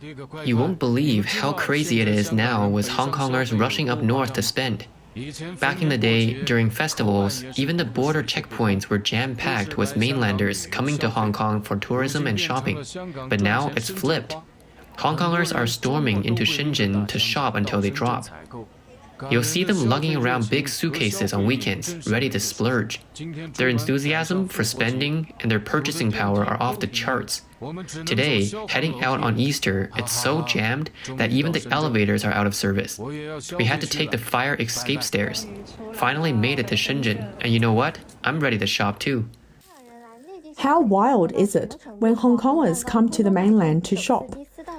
You won't believe how crazy it is now with Hong Kongers rushing up north to spend. Back in the day, during festivals, even the border checkpoints were jam-packed with mainlanders coming to Hong Kong for tourism and shopping. But now it's flipped. Hong Kongers are storming into Shenzhen to shop until they drop. You'll see them lugging around big suitcases on weekends, ready to splurge. Their enthusiasm for spending and their purchasing power are off the charts. Today, heading out on Easter, it's so jammed that even the elevators are out of service. We had to take the fire escape stairs. Finally made it to Shenzhen, and you know what? I'm ready to shop too. How wild is it when Hong Kongers come to the mainland to shop?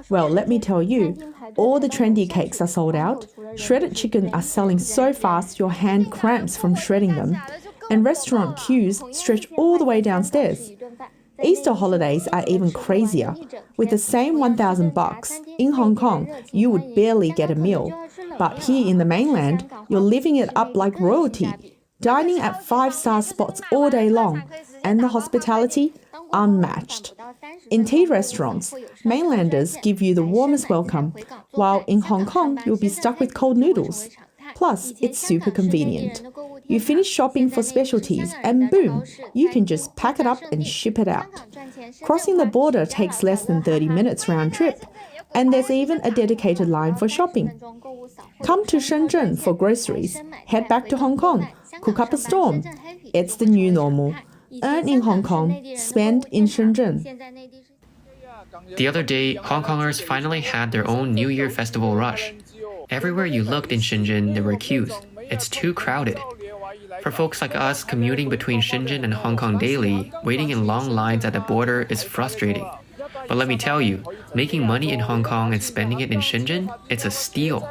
Well, let me tell you, all the trendy cakes are sold out, shredded chicken are selling so fast your hand cramps from shredding them, and restaurant queues stretch all the way downstairs. Easter holidays are even crazier. With the same $1,000 in Hong Kong, you would barely get a meal. But here in the mainland, you're living it up like royalty, dining at 5-star spots all day long, and the hospitality unmatched. In tea restaurants, mainlanders give you the warmest welcome, while in Hong Kong, you'll be stuck with cold noodles. Plus, it's super convenient. You finish shopping for specialties and boom, you can just pack it up and ship it out. Crossing the border takes less than 30 minutes round trip, and there's even a dedicated line for shopping. Come to Shenzhen for groceries, head back to Hong Kong, cook up a storm. It's the new normal. Earn in Hong Kong, spend in Shenzhen. The other day, Hong Kongers finally had their own New Year festival rush. Everywhere you looked in Shenzhen, there were queues. It's too crowded. For folks like us commuting between Shenzhen and Hong Kong daily, waiting in long lines at the border is frustrating. But let me tell you, making money in Hong Kong and spending it in Shenzhen, it's a steal.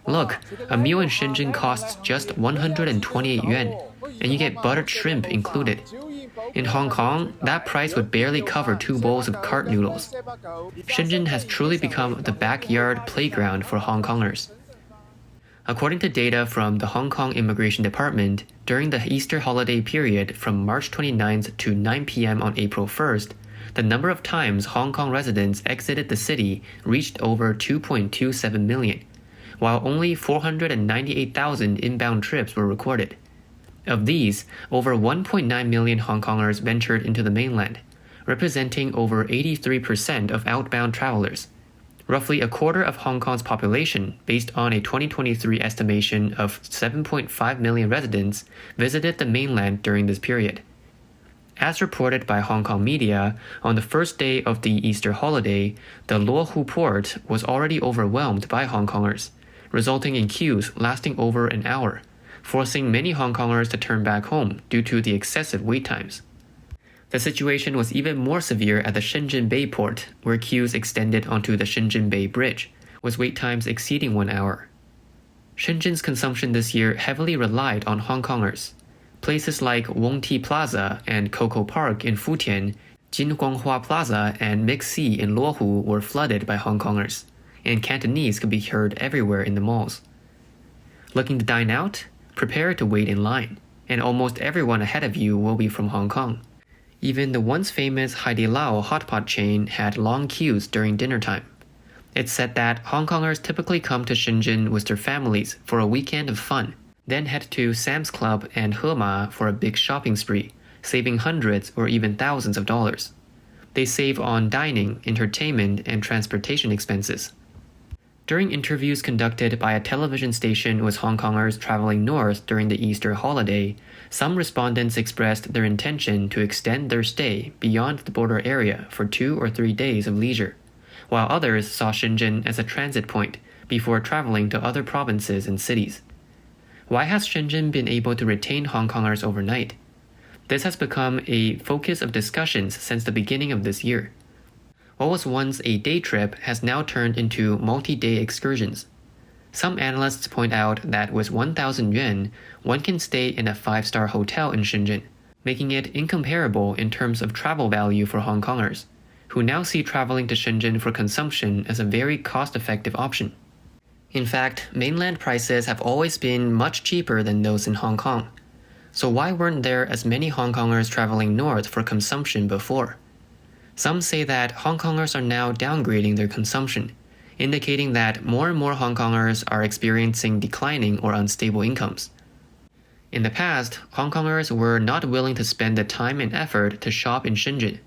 Look, a meal in Shenzhen costs just 128 yuan, and you get buttered shrimp included. In Hong Kong, that price would barely cover 2 bowls of cart noodles. Shenzhen has truly become the backyard playground for Hong Kongers. According to data from the Hong Kong Immigration Department, during the Easter holiday period from March 29th to 9 p.m. on April 1st, the number of times Hong Kong residents exited the city reached over 2.27 million, while only 498,000 inbound trips were recorded. Of these, over 1.9 million Hong Kongers ventured into the mainland, representing over 83% of outbound travelers. Roughly a quarter of Hong Kong's population, based on a 2023 estimation of 7.5 million residents, visited the mainland during this period. As reported by Hong Kong media, on the first day of the Easter holiday, the Luohu port was already overwhelmed by Hong Kongers, resulting in queues lasting over an hour, forcing many Hong Kongers to turn back home due to the excessive wait times. The situation was even more severe at the Shenzhen Bay port, where queues extended onto the Shenzhen Bay Bridge, with wait times exceeding 1 hour. Shenzhen's consumption this year heavily relied on Hong Kongers. Places like Wong Ti Plaza and Coco Park in Futian, Jin Guanghua Plaza and Mixi in Luohu were flooded by Hong Kongers, and Cantonese could be heard everywhere in the malls. Looking to dine out? Prepare to wait in line, and almost everyone ahead of you will be from Hong Kong. Even the once famous Haidilao hotpot chain had long queues during dinner time. It's said that Hong Kongers typically come to Shenzhen with their families for a weekend of fun, then head to Sam's Club and Hema for a big shopping spree, saving hundreds or even thousands of dollars. They save on dining, entertainment, and transportation expenses. During interviews conducted by a television station with Hong Kongers traveling north during the Easter holiday, some respondents expressed their intention to extend their stay beyond the border area for 2 or 3 days of leisure, while others saw Shenzhen as a transit point before traveling to other provinces and cities. Why has Shenzhen been able to retain Hong Kongers overnight? This has become a focus of discussions since the beginning of this year. What was once a day trip has now turned into multi-day excursions. Some analysts point out that with 1,000 yuan, one can stay in a 5-star hotel in Shenzhen, making it incomparable in terms of travel value for Hong Kongers, who now see traveling to Shenzhen for consumption as a very cost-effective option. In fact, mainland prices have always been much cheaper than those in Hong Kong. So why weren't there as many Hong Kongers traveling north for consumption before? Some say that Hong Kongers are now downgrading their consumption, indicating that more and more Hong Kongers are experiencing declining or unstable incomes. In the past, Hong Kongers were not willing to spend the time and effort to shop in Shenzhen.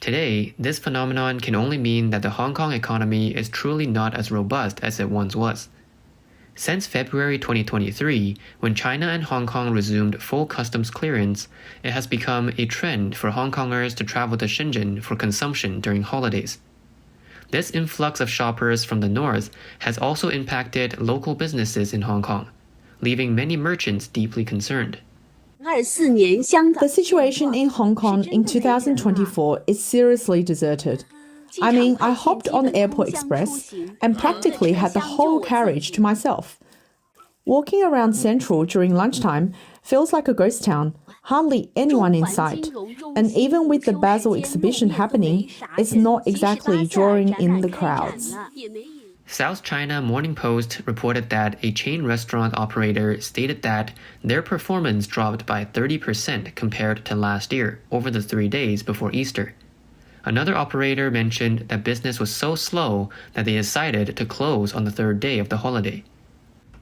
Today, this phenomenon can only mean that the Hong Kong economy is truly not as robust as it once was. Since February 2023, when China and Hong Kong resumed full customs clearance, it has become a trend for Hong Kongers to travel to Shenzhen for consumption during holidays. This influx of shoppers from the north has also impacted local businesses in Hong Kong, leaving many merchants deeply concerned. The situation in Hong Kong in 2024 is seriously deserted. I mean, I hopped on the Airport Express and practically had the whole carriage to myself. Walking around Central during lunchtime feels like a ghost town, hardly anyone in sight. And even with the Basel exhibition happening, it's not exactly drawing in the crowds. South China Morning Post reported that a chain restaurant operator stated that their performance dropped by 30% compared to last year over the 3 days before Easter. Another operator mentioned that business was so slow that they decided to close on the third day of the holiday.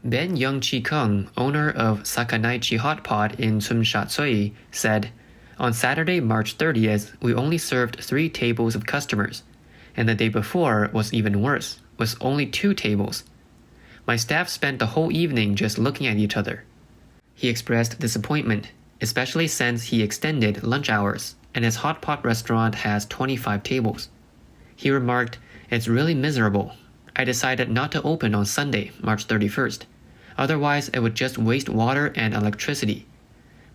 Ben Young-Chi Kung, owner of Sakanaichi Hot Pot in Tsun Sha Tsui, said, "On Saturday, March 30th, we only served 3 tables of customers, and the day before was even worse, with only 2 tables. My staff spent the whole evening just looking at each other." He expressed disappointment, especially since he extended lunch hours, and his hot pot restaurant has 25 tables. He remarked, "It's really miserable. I decided not to open on Sunday, March 31st. Otherwise, it would just waste water and electricity.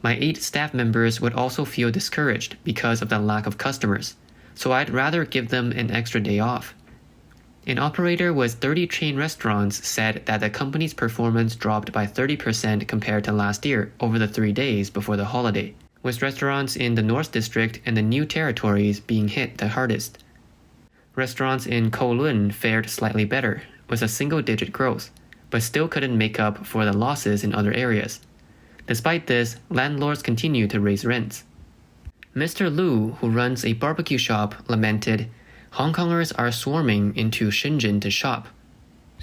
My 8 staff members would also feel discouraged because of the lack of customers, so I'd rather give them an extra day off." An operator with 30 chain restaurants said that the company's performance dropped by 30% compared to last year over the 3 days before the holiday, with restaurants in the North District and the New Territories being hit the hardest. Restaurants in Kowloon fared slightly better, with a single-digit growth, but still couldn't make up for the losses in other areas. Despite this, landlords continue to raise rents. Mr. Lu, who runs a barbecue shop, lamented, "Hong Kongers are swarming into Shenzhen to shop,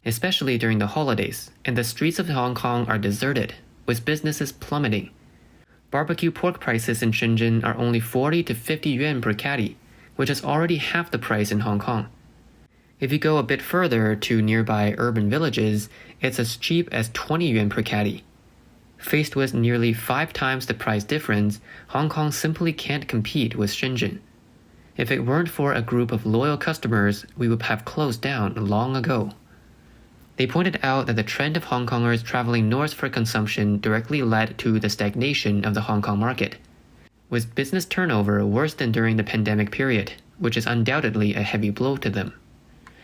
especially during the holidays, and the streets of Hong Kong are deserted, with businesses plummeting. Barbecue pork prices in Shenzhen are only 40 to 50 yuan per catty, which is already half the price in Hong Kong. If you go a bit further to nearby urban villages, it's as cheap as 20 yuan per catty. Faced with nearly 5 times the price difference, Hong Kong simply can't compete with Shenzhen. If it weren't for a group of loyal customers, we would have closed down long ago." They pointed out that the trend of Hong Kongers traveling north for consumption directly led to the stagnation of the Hong Kong market, with business turnover worse than during the pandemic period, which is undoubtedly a heavy blow to them.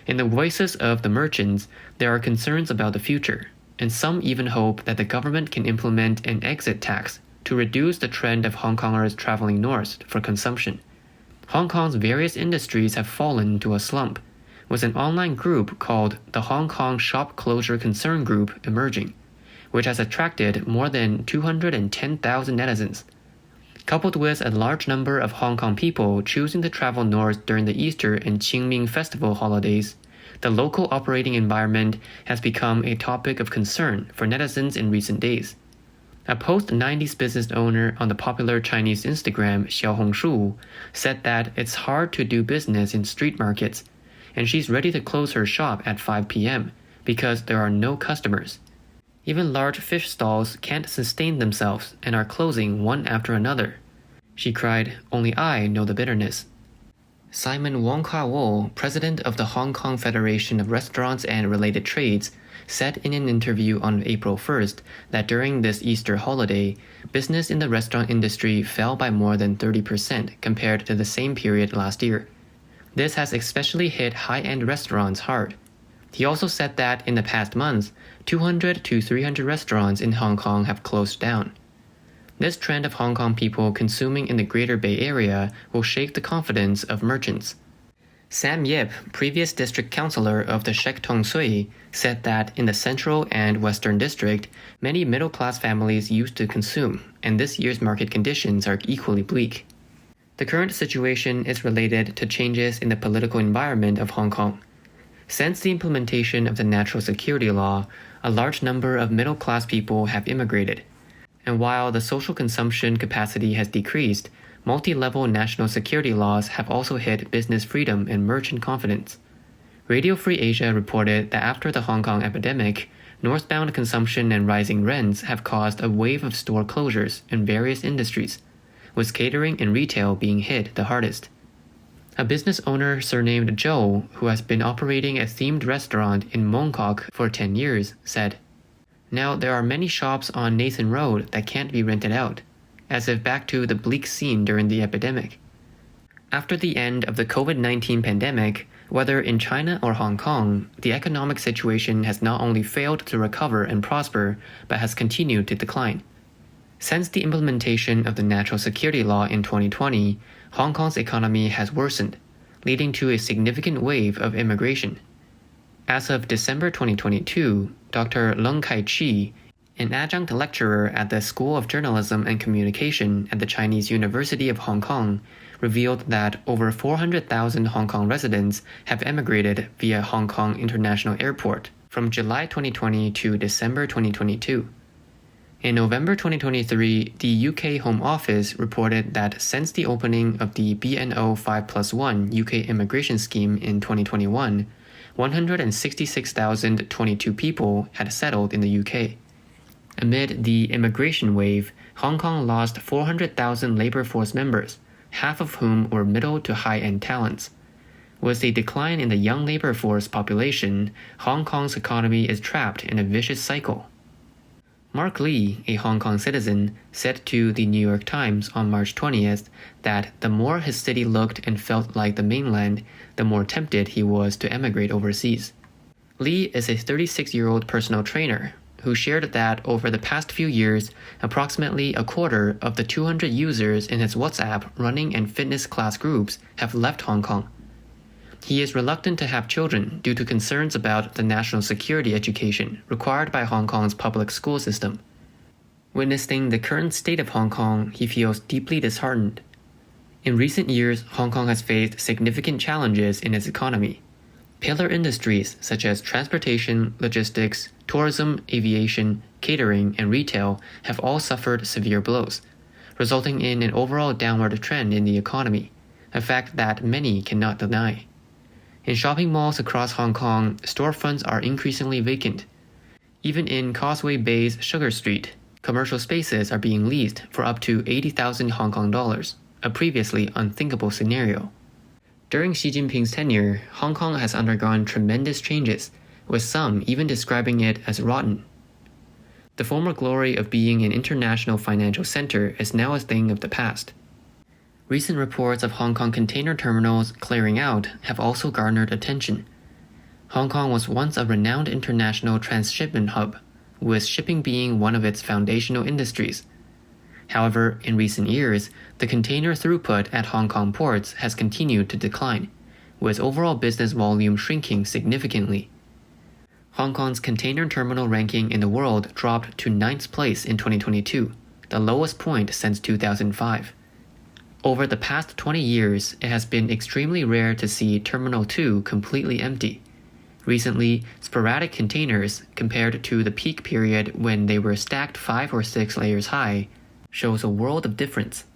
In the voices of the merchants, there are concerns about the future, and some even hope that the government can implement an exit tax to reduce the trend of Hong Kongers traveling north for consumption. Hong Kong's various industries have fallen into a slump, with an online group called the Hong Kong Shop Closure Concern Group emerging, which has attracted more than 210,000 netizens. Coupled with a large number of Hong Kong people choosing to travel north during the Easter and Qingming festival holidays, the local operating environment has become a topic of concern for netizens in recent days. A post-90s business owner on the popular Chinese Instagram Xiaohongshu said that it's hard to do business in street markets, and she's ready to close her shop at 5 p.m. because there are no customers. Even large fish stalls can't sustain themselves and are closing one after another. She cried, "Only I know the bitterness." Simon Wong Kah-wo, president of the Hong Kong Federation of Restaurants and Related Trades, said in an interview on April 1st that during this Easter holiday, business in the restaurant industry fell by more than 30% compared to the same period last year. This has especially hit high-end restaurants hard. He also said that in the past months, 200 to 300 restaurants in Hong Kong have closed down. This trend of Hong Kong people consuming in the Greater Bay Area will shake the confidence of merchants. Sam Yip, previous district councillor of the Shek Tong Tsui, said that in the Central and Western District, many middle-class families used to consume, and this year's market conditions are equally bleak. The current situation is related to changes in the political environment of Hong Kong. Since the implementation of the national security law, a large number of middle-class people have immigrated. And while the social consumption capacity has decreased, multi-level national security laws have also hit business freedom and merchant confidence. Radio Free Asia reported that after the Hong Kong epidemic, northbound consumption and rising rents have caused a wave of store closures in various industries, with catering and retail being hit the hardest. A business owner surnamed Joe, who has been operating a themed restaurant in Mong Kok for 10 years, said, "Now there are many shops on Nathan Road that can't be rented out, as if back to the bleak scene during the epidemic." After the end of the COVID-19 pandemic, whether in China or Hong Kong, the economic situation has not only failed to recover and prosper, but has continued to decline. Since the implementation of the national security law in 2020, Hong Kong's economy has worsened, leading to a significant wave of immigration. As of December 2022, Dr. Lung Kai-chi, an adjunct lecturer at the School of Journalism and Communication at the Chinese University of Hong Kong, revealed that over 400,000 Hong Kong residents have emigrated via Hong Kong International Airport from July 2020 to December 2022. In November 2023, the UK Home Office reported that since the opening of the BNO 5+1 UK immigration scheme in 2021, 166,022 people had settled in the UK. Amid the immigration wave, Hong Kong lost 400,000 labor force members, half of whom were middle to high-end talents. With a decline in the young labor force population, Hong Kong's economy is trapped in a vicious cycle. Mark Lee, a Hong Kong citizen, said to the New York Times on March 20th that the more his city looked and felt like the mainland, the more tempted he was to emigrate overseas. Lee is a 36-year-old personal trainer who shared that over the past few years, approximately a quarter of the 200 users in his WhatsApp running and fitness class groups have left Hong Kong. He is reluctant to have children due to concerns about the national security education required by Hong Kong's public school system. Witnessing the current state of Hong Kong, he feels deeply disheartened. In recent years, Hong Kong has faced significant challenges in its economy. Pillar industries such as transportation, logistics, tourism, aviation, catering, and retail have all suffered severe blows, resulting in an overall downward trend in the economy, a fact that many cannot deny. In shopping malls across Hong Kong, storefronts are increasingly vacant. Even in Causeway Bay's Sugar Street, commercial spaces are being leased for up to 80,000 Hong Kong dollars, a previously unthinkable scenario. During Xi Jinping's tenure, Hong Kong has undergone tremendous changes, with some even describing it as rotten. The former glory of being an international financial center is now a thing of the past. Recent reports of Hong Kong container terminals clearing out have also garnered attention. Hong Kong was once a renowned international transshipment hub, with shipping being one of its foundational industries. However, in recent years, the container throughput at Hong Kong ports has continued to decline, with overall business volume shrinking significantly. Hong Kong's container terminal ranking in the world dropped to 9th place in 2022, the lowest point since 2005. Over the past 20 years, it has been extremely rare to see Terminal 2 completely empty. Recently, sporadic containers, compared to the peak period when they were stacked 5 or 6 layers high, shows a world of difference.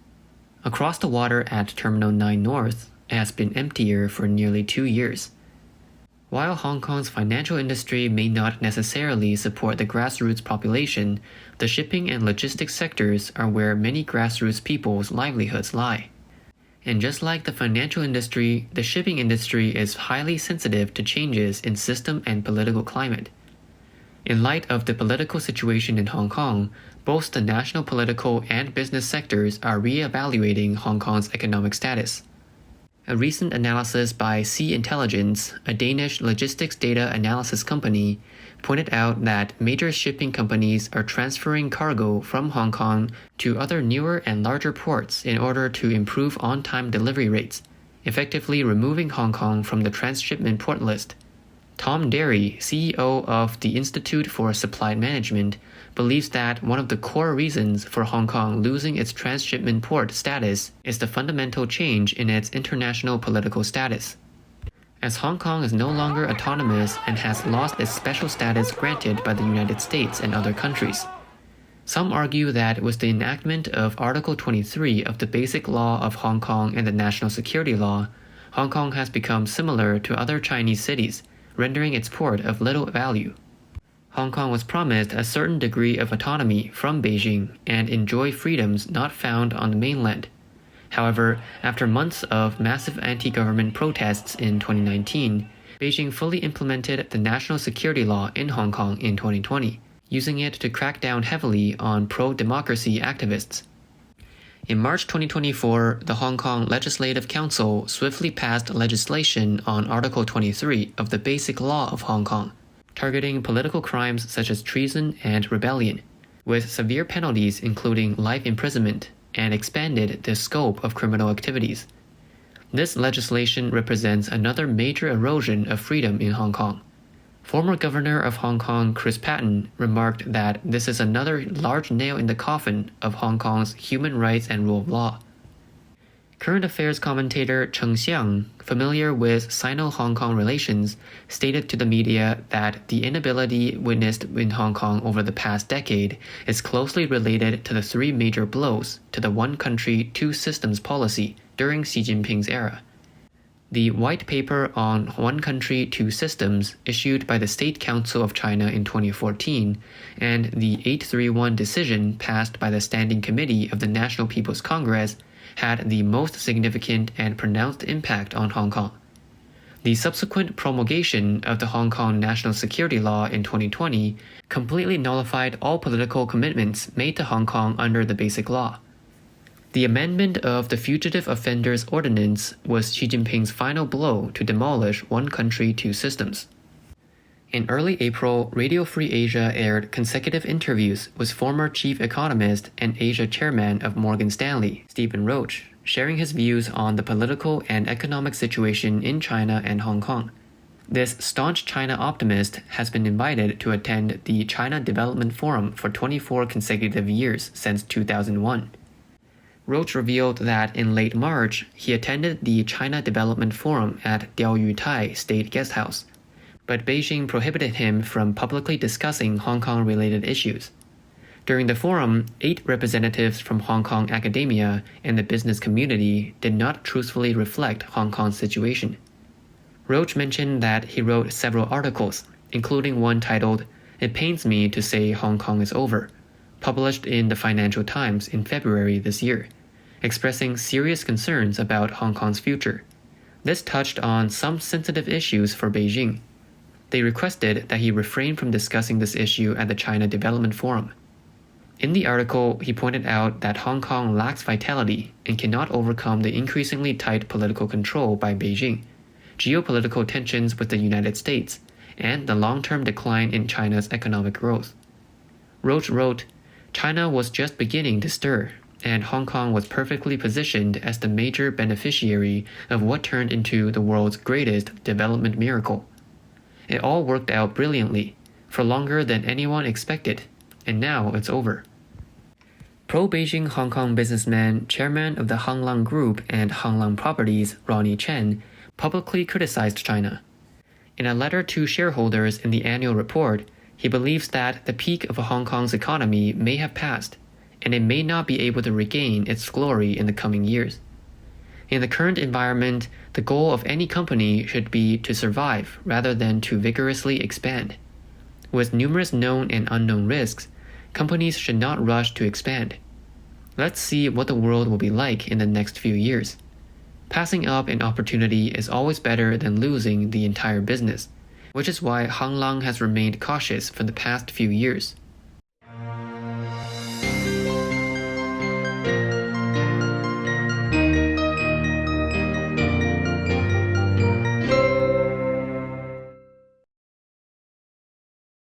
Across the water at Terminal 9 North, it has been emptier for nearly 2 years. While Hong Kong's financial industry may not necessarily support the grassroots population, the shipping and logistics sectors are where many grassroots people's livelihoods lie. And just like the financial industry, the shipping industry is highly sensitive to changes in system and political climate. In light of the political situation in Hong Kong, both the national political and business sectors are re-evaluating Hong Kong's economic status. A recent analysis by Sea Intelligence, a Danish logistics data analysis company, pointed out that major shipping companies are transferring cargo from Hong Kong to other newer and larger ports in order to improve on-time delivery rates, effectively removing Hong Kong from the transshipment port list. Tom Derry, CEO of the Institute for Supply Management, believes that one of the core reasons for Hong Kong losing its transshipment port status is the fundamental change in its international political status. As Hong Kong is no longer autonomous and has lost its special status granted by the United States and other countries. Some argue that with the enactment of Article 23 of the Basic Law of Hong Kong and the National Security Law, Hong Kong has become similar to other Chinese cities, rendering its port of little value. Hong Kong was promised a certain degree of autonomy from Beijing and enjoy freedoms not found on the mainland. However, after months of massive anti-government protests in 2019, Beijing fully implemented the National Security Law in Hong Kong in 2020, using it to crack down heavily on pro-democracy activists. In March 2024, the Hong Kong Legislative Council swiftly passed legislation on Article 23 of the Basic Law of Hong Kong, targeting political crimes such as treason and rebellion, with severe penalties including life imprisonment, and expanded the scope of criminal activities. This legislation represents another major erosion of freedom in Hong Kong. Former Governor of Hong Kong Chris Patten remarked that this is another large nail in the coffin of Hong Kong's human rights and rule of law. Current affairs commentator Cheng Xiang, familiar with Sino-Hong Kong relations, stated to the media that the inability witnessed in Hong Kong over the past decade is closely related to the three major blows to the one country, two systems policy during Xi Jinping's era. The White Paper on One Country, Two Systems, issued by the State Council of China in 2014, and the 831 decision passed by the Standing Committee of the National People's Congress had the most significant and pronounced impact on Hong Kong. The subsequent promulgation of the Hong Kong National Security Law in 2020 completely nullified all political commitments made to Hong Kong under the Basic Law. The amendment of the Fugitive Offenders Ordinance was Xi Jinping's final blow to demolish one country, two systems. In early April, Radio Free Asia aired consecutive interviews with former chief economist and Asia chairman of Morgan Stanley, Stephen Roach, sharing his views on the political and economic situation in China and Hong Kong. This staunch China optimist has been invited to attend the China Development Forum for 24 consecutive years since 2001. Roach revealed that in late March, he attended the China Development Forum at Diaoyutai State Guesthouse, but Beijing prohibited him from publicly discussing Hong Kong-related issues. During the forum, 8 representatives from Hong Kong academia and the business community did not truthfully reflect Hong Kong's situation. Roach mentioned that he wrote several articles, including one titled, "It Pains Me to Say Hong Kong is Over," published in the Financial Times in February this year, expressing serious concerns about Hong Kong's future. This touched on some sensitive issues for Beijing. They requested that he refrain from discussing this issue at the China Development Forum. In the article, he pointed out that Hong Kong lacks vitality and cannot overcome the increasingly tight political control by Beijing, geopolitical tensions with the United States, and the long-term decline in China's economic growth. Roach wrote, "China was just beginning to stir, and Hong Kong was perfectly positioned as the major beneficiary of what turned into the world's greatest development miracle. It all worked out brilliantly, for longer than anyone expected, and now it's over." Pro-Beijing Hong Kong businessman, chairman of the Hang Lung Group and Hang Lung Properties, Ronnie Chen, publicly criticized China. In a letter to shareholders in the annual report, he believes that the peak of Hong Kong's economy may have passed, and it may not be able to regain its glory in the coming years. In the current environment, the goal of any company should be to survive rather than to vigorously expand. With numerous known and unknown risks, companies should not rush to expand. Let's see what the world will be like in the next few years. Passing up an opportunity is always better than losing the entire business, which is why Hang Lung has remained cautious for the past few years.